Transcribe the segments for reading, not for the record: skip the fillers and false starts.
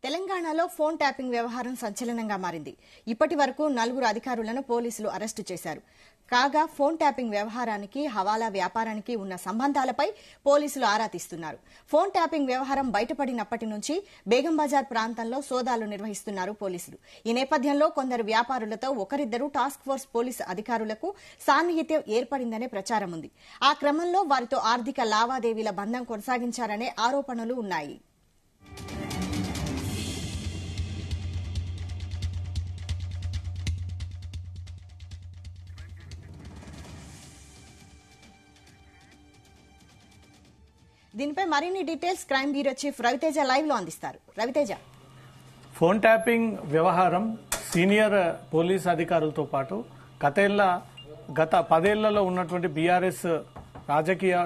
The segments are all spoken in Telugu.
తెలంగాణలో ఫోన్ ట్యాపింగ్ వ్యవహారం సంచలనంగా మారింది. ఇప్పటి వరకు 4 అధికారులను పోలీసులు అరెస్టు చేశారు. కాగా ఫోన్ ట్యాపింగ్ వ్యవహారానికి, హవాలా వ్యాపారానికి ఉన్న సంబంధాలపై పోలీసులు ఆరా తీస్తున్నారు. ఫోన్ ట్యాపింగ్ వ్యవహారం బయటపడినప్పటి నుంచి బేగం బజార్ ప్రాంతంలో సోదాలు నిర్వహిస్తున్నారు పోలీసులు. ఈ నేపథ్యంలో కొందరు వ్యాపారులతో ఒకరిద్దరు టాస్క్ ఫోర్స్ పోలీసు అధికారులకు సాన్నిహిత్యం ఏర్పడిందనే ప్రచారం ఉంది. ఆ క్రమంలో వారితో ఆర్థిక లావాదేవీల బంధం కొనసాగించారనే ఆరోపణలు ఉన్నాయి. దీనిపై మరిన్ని details crime bureau chief Raviteja live లో అందిస్తారు. రవితేజ, ఫోన్ ట్యాపింగ్ వ్యవహారం సీనియర్ పోలీస్ అధికారులతో పాటు గత 10 ఏళ్లలో ఉన్నటువంటి బీఆర్ఎస్ రాజకీయ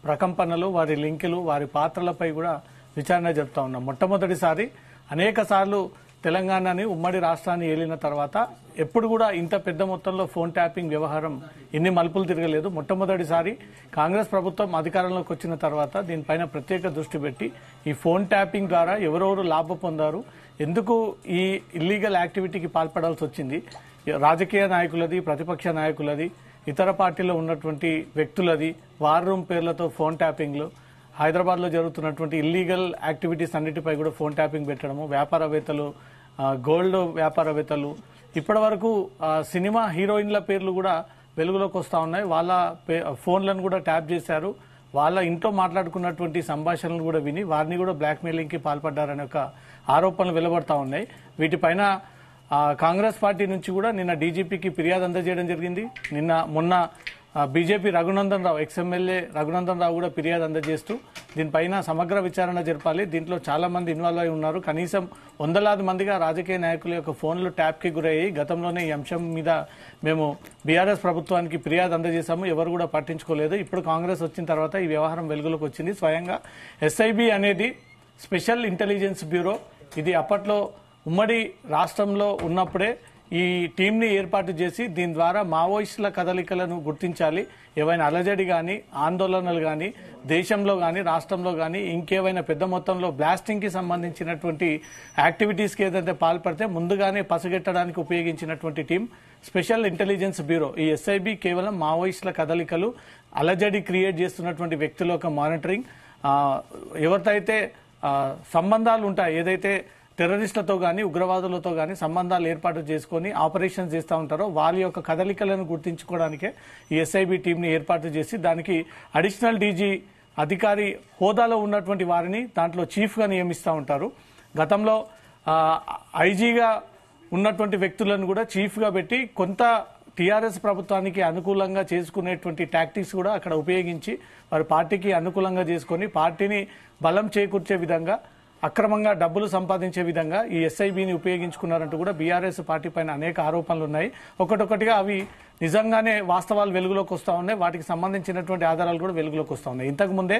ప్రకంపనలు, వారి లింకులు, వారి పాత్రలపై కూడా విచారణ జరుపుతా ఉన్నాం. మొట్టమొదటిసారి అనేక సార్లు తెలంగాణని ఉమ్మడి రాష్ట్రాన్ని ఏలిన తర్వాత ఎప్పుడు కూడా ఇంత పెద్ద మొత్తంలో ఫోన్ ట్యాపింగ్ వ్యవహారం ఇన్ని మలుపులు తిరగలేదు. మొట్టమొదటిసారి కాంగ్రెస్ ప్రభుత్వం అధికారంలోకి వచ్చిన తర్వాత దీనిపైన ప్రత్యేక దృష్టి పెట్టి ఈ ఫోన్ ట్యాపింగ్ ద్వారా ఎవరెవరు లాభం పొందారు, ఎందుకు ఈ ఇల్లీగల్ యాక్టివిటీకి పాల్పడాల్సి వచ్చింది, రాజకీయ నాయకులది, ప్రతిపక్ష నాయకులది, ఇతర పార్టీలో ఉన్నటువంటి వ్యక్తులది, వార్ రూమ్ పేర్లతో ఫోన్ ట్యాపింగ్లు, హైదరాబాద్ లో జరుగుతున్నటువంటి ఇల్లీగల్ యాక్టివిటీస్ అన్నిటిపై కూడా ఫోన్ ట్యాపింగ్ పెట్టడము, వ్యాపారవేత్తలు, గోల్డ్ వ్యాపారవేత్తలు, ఇప్పటి వరకు సినిమా హీరోయిన్ల పేర్లు కూడా వెలుగులోకి వస్తా ఉన్నాయి. వాళ్ళ ఫోన్లను కూడా ట్యాప్ చేశారు. వాళ్ళ ఇంట్లో మాట్లాడుకున్నటువంటి సంభాషణలు కూడా విని వారిని కూడా బ్లాక్ మెయిలింగ్ కి పాల్పడ్డారనే ఒక ఆరోపణలు వెలువడతా ఉన్నాయి. వీటిపైన కాంగ్రెస్ పార్టీ నుంచి కూడా నిన్న డీజీపీకి ఫిర్యాదు అందజేయడం జరిగింది. మొన్న బీజేపీ రఘునందన్ రావు, ఎక్స్ఎమ్మెల్యే రఘునందన్ రావు కూడా ఫిర్యాదు అందజేస్తూ దీనిపైన సమగ్ర విచారణ జరపాలి, దీంట్లో చాలా మంది ఇన్వాల్వ్ అయి ఉన్నారు, కనీసం వందలాది మందిగా రాజకీయ నాయకుల యొక్క ఫోన్లు ట్యాప్ కి గురయ్యి గతంలోనే ఈ అంశం మీద మేము బీఆర్ఎస్ ప్రభుత్వానికి ఫిర్యాదు అందజేశాము, ఎవరు కూడా పట్టించుకోలేదు. ఇప్పుడు కాంగ్రెస్ వచ్చిన తర్వాత ఈ వ్యవహారం వెలుగులోకి వచ్చింది. స్వయంగా ఎస్ఐబి అనేది స్పెషల్ ఇంటెలిజెన్స్ బ్యూరో, ఇది అప్పట్లో ఉమ్మడి రాష్ట్రంలో ఉన్నప్పుడే ఈ టీంని ఏర్పాటు చేసి దీని ద్వారా మావోయిస్టుల కదలికలను గుర్తించాలి, ఏవైనా అలజడి గాని, ఆందోళనలు గాని, దేశంలో గాని, రాష్ట్రంలో గాని ఇంకేవైనా పెద్ద మొత్తంలో బ్లాస్టింగ్ కి సంబంధించినటువంటి యాక్టివిటీస్ కి ఏదైతే పాల్పడితే ముందుగానే పసిగట్టడానికి ఉపయోగించినటువంటి టీం స్పెషల్ ఇంటెలిజెన్స్ బ్యూరో. ఈ ఎస్ఐబి కేవలం మావోయిస్టుల కదలికలు, అలజడి క్రియేట్ చేస్తున్నటువంటి వ్యక్తుల యొక్క మానిటరింగ్, ఎవరితో అయితే సంబంధాలు ఉంటాయి, ఏదైతే టెర్రరిస్టులతో గాని, ఉగ్రవాదులతో గాని సంబంధాలు ఏర్పాటు చేసుకుని ఆపరేషన్స్ చేస్తూ ఉంటారో వాళ్ళ యొక్క కదలికలను గుర్తించుకోవడానికే ఈ ఎస్ఐబి టీంని ఏర్పాటు చేసి దానికి అడిషనల్ డీజీ అధికారి హోదాలో ఉన్నటువంటి వారిని దాంట్లో చీఫ్ గా నియమిస్తూ ఉంటారు. గతంలో ఐజీగా ఉన్నటువంటి వ్యక్తులను కూడా చీఫ్ గా పెట్టి కొంత టీఆర్ఎస్ ప్రభుత్వానికి అనుకూలంగా చేసుకునేటువంటి టాక్టిక్స్ కూడా అక్కడ ఉపయోగించి వారి పార్టీకి అనుకూలంగా చేసుకుని పార్టీని బలం చేకూర్చే విధంగా, అక్రమంగా డబ్బులు సంపాదించే విధంగా ఈ ఎస్ఐబిని ఉపయోగించుకున్నారంటూ కూడా బీఆర్ఎస్ పార్టీ పైన అనేక ఆరోపణలు ఉన్నాయి. ఒకటొకటిగా అవి నిజంగానే వాస్తవాలు వెలుగులోకి వస్తా ఉన్నాయి, వాటికి సంబంధించినటువంటి ఆధారాలు కూడా వెలుగులోకి వస్తా ఉన్నాయి. ఇంతకు ముందే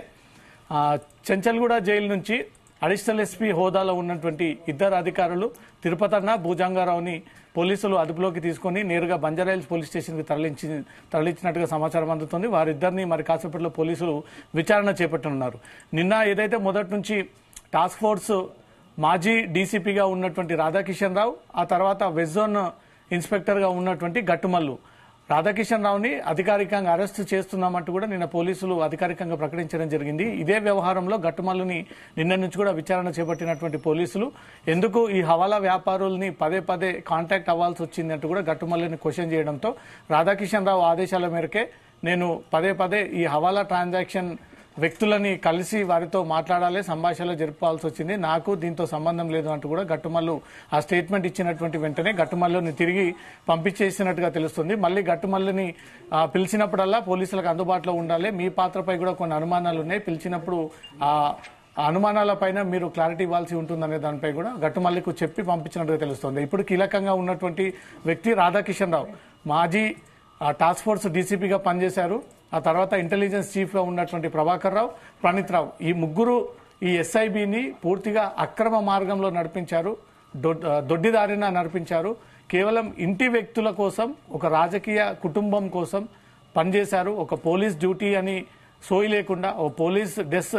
చెంచల్గూడ జైలు నుంచి అడిషనల్ ఎస్పీ హోదాలో ఉన్నటువంటి 2 అధికారులు తిరుపతన్న, భూజంగారావుని పోలీసులు అదుపులోకి తీసుకుని నేరుగా బంజారాహిల్స్ పోలీస్ స్టేషన్ కి తరలించినట్టుగా సమాచారం అందుతుంది. వారిద్దరిని మరి కాసేపట్లో పోలీసులు విచారణ చేపట్టనున్నారు. నిన్న ఏదైతే మొదటి నుంచి టాస్క్ ఫోర్స్ మాజీ డీసీపీగా ఉన్నటువంటి రాధాకిషన్ రావు, ఆ తర్వాత వెస్ట్ జోన్ ఇన్స్పెక్టర్ గా ఉన్నటువంటి గట్టుమల్లు, రాధాకిషన్ రావుని అధికారికంగా అరెస్టు చేస్తున్నామంటూ కూడా నిన్న పోలీసులు అధికారికంగా ప్రకటించడం జరిగింది. ఇదే వ్యవహారంలో గట్టుమల్లుని నిన్న నుంచి కూడా విచారణ చేపట్టినటువంటి పోలీసులు ఎందుకు ఈ హవాలా వ్యాపారుల్ని పదే కాంటాక్ట్ అవ్వాల్సి వచ్చిందంటూ కూడా గట్టుమల్లుని క్వశ్చన్ చేయడంతో రాధాకిషన్ రావు ఆదేశాల మేరకే నేను పదే ఈ హవాలా ట్రాన్సాక్షన్ వ్యక్తులని కలిసి వారితో మాట్లాడాలి, సంభాషణలు జరపాల్సి వచ్చింది, నాకు దీంతో సంబంధం లేదు అంటూ కూడా గట్టుమల్లు ఆ స్టేట్మెంట్ ఇచ్చినటువంటి వెంటనే గట్టుమల్లుని తిరిగి పంపించేసినట్టుగా తెలుస్తుంది. మళ్ళీ గట్టుమల్లుని పిలిచినప్పుడల్లా పోలీసులకు అందుబాటులో ఉండాలి, మీ పాత్రపై కూడా కొన్ని అనుమానాలు ఉన్నాయి, పిలిచినప్పుడు ఆ అనుమానాలపైన మీరు క్లారిటీ ఇవ్వాల్సి ఉంటుందనే దానిపై కూడా గట్టుమల్లికు చెప్పి పంపించినట్టుగా తెలుస్తుంది. ఇప్పుడు కీలకంగా ఉన్నటువంటి వ్యక్తి రాధాకిషన్ రావు, మాజీ టాస్క్ ఫోర్స్ డీసీపీగా పనిచేశారు, ఆ తర్వాత ఇంటెలిజెన్స్ చీఫ్ గా ఉన్నటువంటి ప్రభాకర్ రావు, ప్రణీత్ రావు, ఈ ముగ్గురు ఈ ఎస్ఐబిని పూర్తిగా అక్రమ మార్గంలో నడిపించారు, దొడ్డిదారిన నడిపించారు. కేవలం ఇంటి వ్యక్తుల కోసం, ఒక రాజకీయ కుటుంబం కోసం పనిచేశారు. ఒక పోలీస్ డ్యూటీ అని సోయి లేకుండా, ఓ పోలీస్ డ్రెస్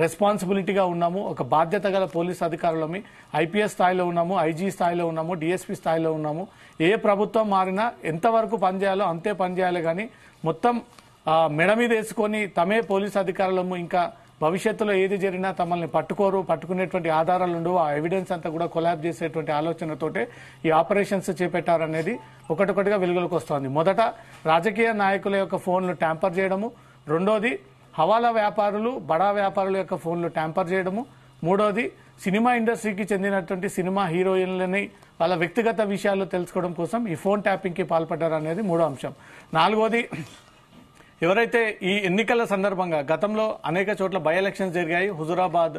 రెస్పాన్సిబిలిటీగా ఉన్నాము, ఒక బాధ్యత గల పోలీస్ అధికారులమి, ఐపీఎస్ స్థాయిలో ఉన్నాము, ఐజీ స్థాయిలో ఉన్నాము, డిఎస్పీ స్థాయిలో ఉన్నాము. ఏ ప్రభుత్వం మారినా ఎంతవరకు పనిచేయాలో అంతే పనిచేయాలి, కానీ మొత్తం మెడ మీద వేసుకొని తమే పోలీస్ అధికారులము ఇంకా భవిష్యత్తులో ఏది జరిగినా తమల్ని పట్టుకునేటువంటి ఆధారాలు ఉండవు, ఆ ఎవిడెన్స్ అంతా కూడా కొలాబ్ చేసేటువంటి ఆలోచనతోటే ఈ ఆపరేషన్స్ చేపట్టారనేది ఒకటొకటిగా వెలుగులోకి వస్తోంది. మొదట రాజకీయ నాయకుల యొక్క ఫోన్లు ట్యాంపర్ చేయడము, రెండోది హవాలా వ్యాపారులు, బడా వ్యాపారుల యొక్క ఫోన్లు ట్యాంపర్ చేయడము, మూడోది సినిమా ఇండస్ట్రీకి చెందినటువంటి సినిమా హీరోయిన్లని వాళ్ళ వ్యక్తిగత విషయాలు తెలుసుకోవడం కోసం ఈ ఫోన్ ట్యాపింగ్కి పాల్పడ్డారనేది మూడో అంశం. నాలుగోది, ఎవరైతే ఈ ఎన్నికల సందర్భంగా గతంలో అనేక చోట్ల బై ఎలక్షన్స్ జరిగాయి, హుజురాబాద్,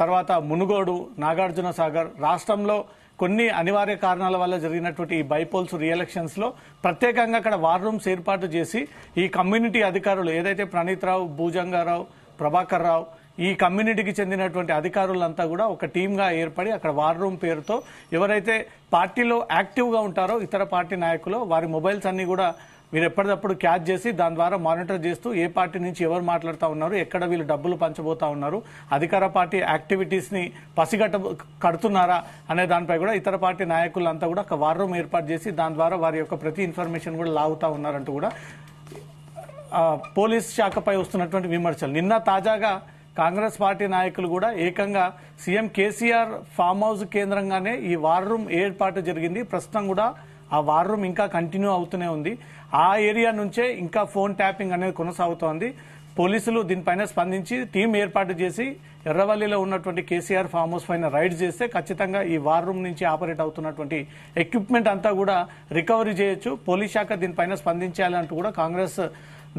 తర్వాత మునుగోడు, నాగార్జున సాగర్, రాష్ట్రంలో కొన్ని అనివార్య కారణాల వల్ల జరిగినటువంటి ఈ బైపోల్స్ రీఎలక్షన్స్ లో ప్రత్యేకంగా అక్కడ వార్ రూమ్స్ ఏర్పాటు చేసి ఈ కమ్యూనిటీ అధికారులు ఏదైతే ప్రణీత్ రావు, భూజంగారావు, ప్రభాకర్ రావు, ఈ కమ్యూనిటీకి చెందినటువంటి అధికారులంతా కూడా ఒక టీమ్ గా ఏర్పడి అక్కడ వార్ రూమ్ పేరుతో ఎవరైతే పార్టీలో యాక్టివ్ గా ఉంటారో ఇతర పార్టీ నాయకులు వారి మొబైల్స్ అన్ని కూడా వీరు ఎప్పటికప్పుడు క్యాచ్ చేసి దాని ద్వారా మానిటర్ చేస్తూ ఏ పార్టీ నుంచి ఎవరు మాట్లాడుతూ ఉన్నారు, ఎక్కడ వీళ్ళు డబ్బులు పంచబోతా ఉన్నారు, అధికార పార్టీ యాక్టివిటీస్ ని కడుతున్నారా అనే దానిపై కూడా ఇతర పార్టీ నాయకులంతా కూడా ఒక వార్ రూమ్ ఏర్పాటు చేసి దాని ద్వారా వారి యొక్క ప్రతి ఇన్ఫర్మేషన్ కూడా లాగుతా ఉన్నారంటూ కూడా పోలీస్ శాఖపై వస్తున్నటువంటి విమర్శలు. నిన్న తాజాగా కాంగ్రెస్ పార్టీ నాయకులు కూడా ఏకంగా సీఎం కేసీఆర్ ఫామ్ హౌస్ కేంద్రంగానే ఈ వార్ రూమ్ ఏర్పాటు జరిగింది. ప్రస్తుతం కూడా ఆ వార్ రూమ్ ఇంకా కంటిన్యూ అవుతూనే ఉంది. ఆ ఏరియా నుంచే ఇంకా ఫోన్ ట్యాపింగ్ అనేది కొనసాగుతోంది. పోలీసులు దీనిపైన స్పందించి టీం ఏర్పాటు చేసి ఎర్రవల్లిలో ఉన్నటువంటి కేసీఆర్ ఫామ్ హౌస్ పైన రైడ్ చేస్తే ఖచ్చితంగా ఈ వార్ రూమ్ నుంచి ఆపరేట్ అవుతున్నటువంటి ఎక్విప్మెంట్ అంతా కూడా రికవరీ చేయొచ్చు. పోలీస్ శాఖ దీనిపైన స్పందించాలంటూ కూడా కాంగ్రెస్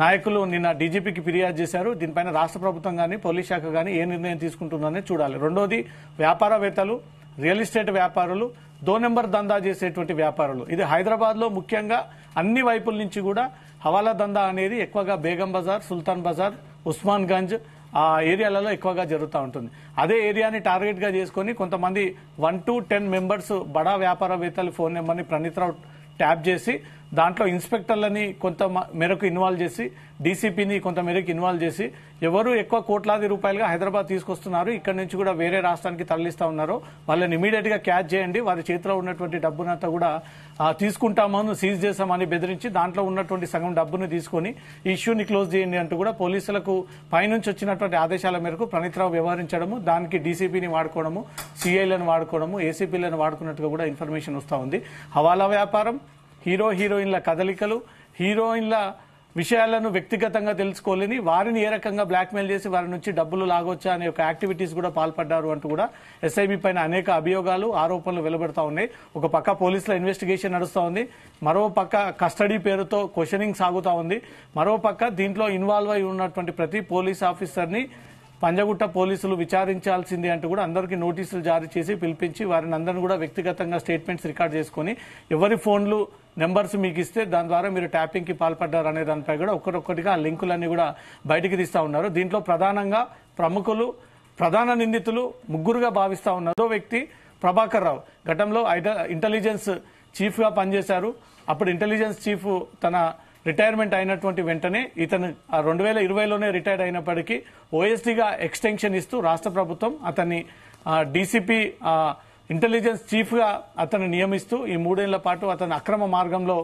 నాయకులు నిన్న డీజీపీకి ఫిర్యాదు చేశారు. దీనిపైన రాష్ట్ర ప్రభుత్వం కానీ పోలీస్ శాఖ కానీ ఏ నిర్ణయం తీసుకుంటుందనే చూడాలి. రెండోది, వ్యాపారవేత్తలు, రియల్ ఎస్టేట్ వ్యాపారులు, 2 నెంబర్ దందా చేసేటువంటి వ్యాపారులు. ఇది హైదరాబాద్ లో ముఖ్యంగా అన్ని వైపుల నుంచి కూడా హవాలా దందా అనేది ఎక్కువగా బేగం బజార్, సుల్తాన్ బజార్, ఉస్మాన్ గంజ్ ఆ ఏరియాలలో ఎక్కువగా జరుగుతూ ఉంటుంది. అదే ఏరియాని టార్గెట్ గా చేసుకుని కొంతమంది 1 to 10 మెంబర్స్ బడా వ్యాపారవేత్తల ఫోన్ నెంబర్ని ప్రణీత్ రావు ట్యాప్ చేసి దాంట్లో ఇన్స్పెక్టర్లని కొంత మేరకు ఇన్వాల్వ్ చేసి డీసీపీని కొంత మేరకు ఇన్వాల్వ్ చేసి ఎవరు ఎక్కువ కోట్లాది రూపాయలుగా హైదరాబాద్ తీసుకొస్తున్నారు, ఇక్కడ నుంచి కూడా వేరే రాష్ట్రానికి తరలిస్తా ఉన్నారో వాళ్ళని ఇమీడియట్ గా క్యాచ్ చేయండి, వారి చేతిలో ఉన్నటువంటి డబ్బునంతా కూడా తీసుకుంటామని సీజ్ చేస్తామని బెదిరించి దాంట్లో ఉన్నటువంటి సగం డబ్బును తీసుకుని ఈ ఇష్యూని క్లోజ్ చేయండి అంటూ కూడా పోలీసులకు పైనుంచి వచ్చినటువంటి ఆదేశాల మేరకు ప్రణీత్ రావు వ్యవహరించడము, దానికి డీసీపీని వాడుకోవడము, సిఐలను వాడుకోవడము, ఏసీపీలను వాడుకున్నట్టుగా కూడా ఇన్ఫర్మేషన్ వస్తూ ఉంది. హవాలా వ్యాపారం, హీరోయిన్ల కదలికలు, హీరోయిన్ల విషయాలను వ్యక్తిగతంగా తెలుసుకోలేని వారిని ఏ రకంగా బ్లాక్మెయిల్ చేసి వారి నుంచి డబ్బులు లాగొచ్చా అనే ఒక యాక్టివిటీస్ కూడా పాల్పడ్డారు అంటూ కూడా ఎస్ఐబి పైన అనేక అభియోగాలు, ఆరోపణలు వెలువడతా ఉన్నాయి. ఒక పక్క పోలీసుల ఇన్వెస్టిగేషన్ నడుస్తూ ఉంది, మరో పక్క కస్టడీ పేరుతో క్వశ్చనింగ్ సాగుతా ఉంది, మరో పక్క దీంట్లో ఇన్వాల్వ్ అయి ఉన్నటువంటి ప్రతి పోలీస్ ఆఫీసర్ని పంజగుట్ట పోలీసులు విచారించాల్సిందే అంటూ కూడా అందరికీ నోటీసులు జారీ చేసి పిలిపించి వారిని అందరినీ కూడా వ్యక్తిగతంగా స్టేట్మెంట్స్ రికార్డ్ చేసుకుని ఎవరి ఫోన్లు నెంబర్స్ మీకు ఇస్తే దాని ద్వారా మీరు ట్యాపింగ్ కి పాల్పడ్డారు అనే దానిపై కూడా ఒక్కొక్కటిగా ఆ లింకులన్నీ కూడా బయటికి తీస్తా ఉన్నారు. దీంట్లో ప్రధానంగా ప్రముఖులు, ప్రధాన నిందితులు ముగ్గురుగా భావిస్తా ఉన్నారు. వ్యక్తి ప్రభాకర్ రావు గతంలో ఇంటెలిజెన్స్ చీఫ్ గా పనిచేశారు. అప్పుడు ఇంటెలిజెన్స్ చీఫ్ తన రిటైర్మెంట్ అయినటువంటి వెంటనే ఇతను 2020లోనే రిటైర్ అయినప్పటికీ ఓఎస్డీగా ఎక్స్టెన్షన్ ఇస్తూ రాష్ట్ర ప్రభుత్వం అతన్ని డీసీపీ ఇంటెలిజెన్స్ చీఫ్ గా అతను నియమిస్తూ ఈ 3 ఏళ్ల పాటు అతను అక్రమ మార్గంలో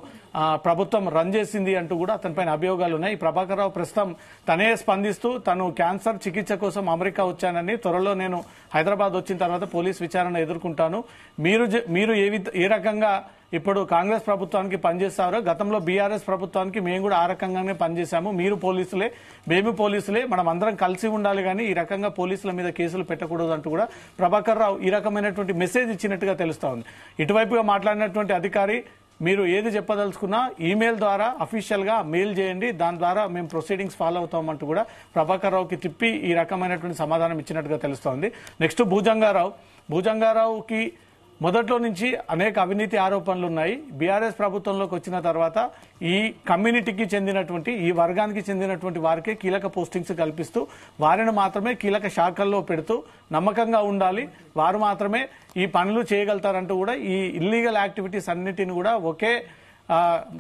ప్రభుత్వం రన్ చేసింది అంటూ కూడా అతనిపైన అభియోగాలు ఉన్నాయి. ప్రభాకర్ రావు ప్రస్తుతం తనే స్పందిస్తూ తను క్యాన్సర్ చికిత్స కోసం అమెరికా వచ్చానని, త్వరలో నేను హైదరాబాద్ వచ్చిన తర్వాత పోలీస్ విచారణ ఎదుర్కొంటాను, మీరు ఏ రకంగా ఇప్పుడు కాంగ్రెస్ ప్రభుత్వానికి పనిచేస్తారో గతంలో బీఆర్ఎస్ ప్రభుత్వానికి మేము కూడా ఆ రకంగానే పనిచేశాము, మీరు పోలీసులే మేము పోలీసులే, మనం అందరం కలిసి ఉండాలి కానీ ఈ రకంగా పోలీసుల మీద కేసులు పెట్టకూడదు అంటూ కూడా ప్రభాకర్ రావు ఈ రకమైనటువంటి మెసేజ్ ఇచ్చినట్టుగా తెలుస్తా ఉంది. ఇటువైపుగా మాట్లాడినటువంటి అధికారి మీరు ఏది చెప్పదలుచుకున్నా ఈమెయిల్ ద్వారా అఫీషియల్ గా మెయిల్ చేయండి, దాని ద్వారా మేము ప్రొసీడింగ్స్ ఫాలో అవుతామంటూ కూడా ప్రభాకర్ రావుకి తిప్పి ఈ రకమైనటువంటి సమాధానం ఇచ్చినట్టుగా తెలుస్తోంది. నెక్స్ట్ భూజంగారావుకి మొదట్లో నుంచి అనేక అవినీతి ఆరోపణలు ఉన్నాయి. బీఆర్ఎస్ ప్రభుత్వంలోకి వచ్చిన తర్వాత ఈ కమ్యూనిటీకి చెందినటువంటి, ఈ వర్గానికి చెందినటువంటి వారికే కీలక పోస్టింగ్స్ కల్పిస్తూ వారిని మాత్రమే కీలక శాఖల్లో పెడుతూ నమ్మకంగా ఉండాలి, వారు మాత్రమే ఈ పనులు చేయగలుగుతారంటూ కూడా ఈ ఇల్లీగల్ యాక్టివిటీస్ అన్నిటిని కూడా ఒకే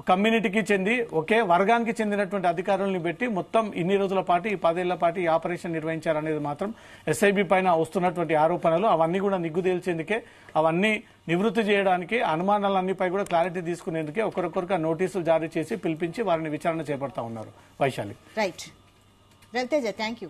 కమ్యూనిటీకి చెంది ఒకే వర్గానికి చెందినటువంటి అధికారులను పెట్టి మొత్తం ఇన్ని రోజుల పాటు ఈ 10 ఏళ్ల పాటు ఈ ఆపరేషన్ నిర్వహించారనేది మాత్రం ఎస్ఐబి పైన వస్తున్నటువంటి ఆరోపణలు అవన్నీ కూడా నిగ్గు తేల్చేందుకే, అవన్నీ నివృత్తి చేయడానికి, అనుమానాలన్నిపై కూడా క్లారిటీ తీసుకునేందుకే ఒకరొకరుగా నోటీసులు జారీ చేసి పిలిపించి వారిని విచారణ చేపడతా ఉన్నారు. Vaishali. Right Raviteja, thank you.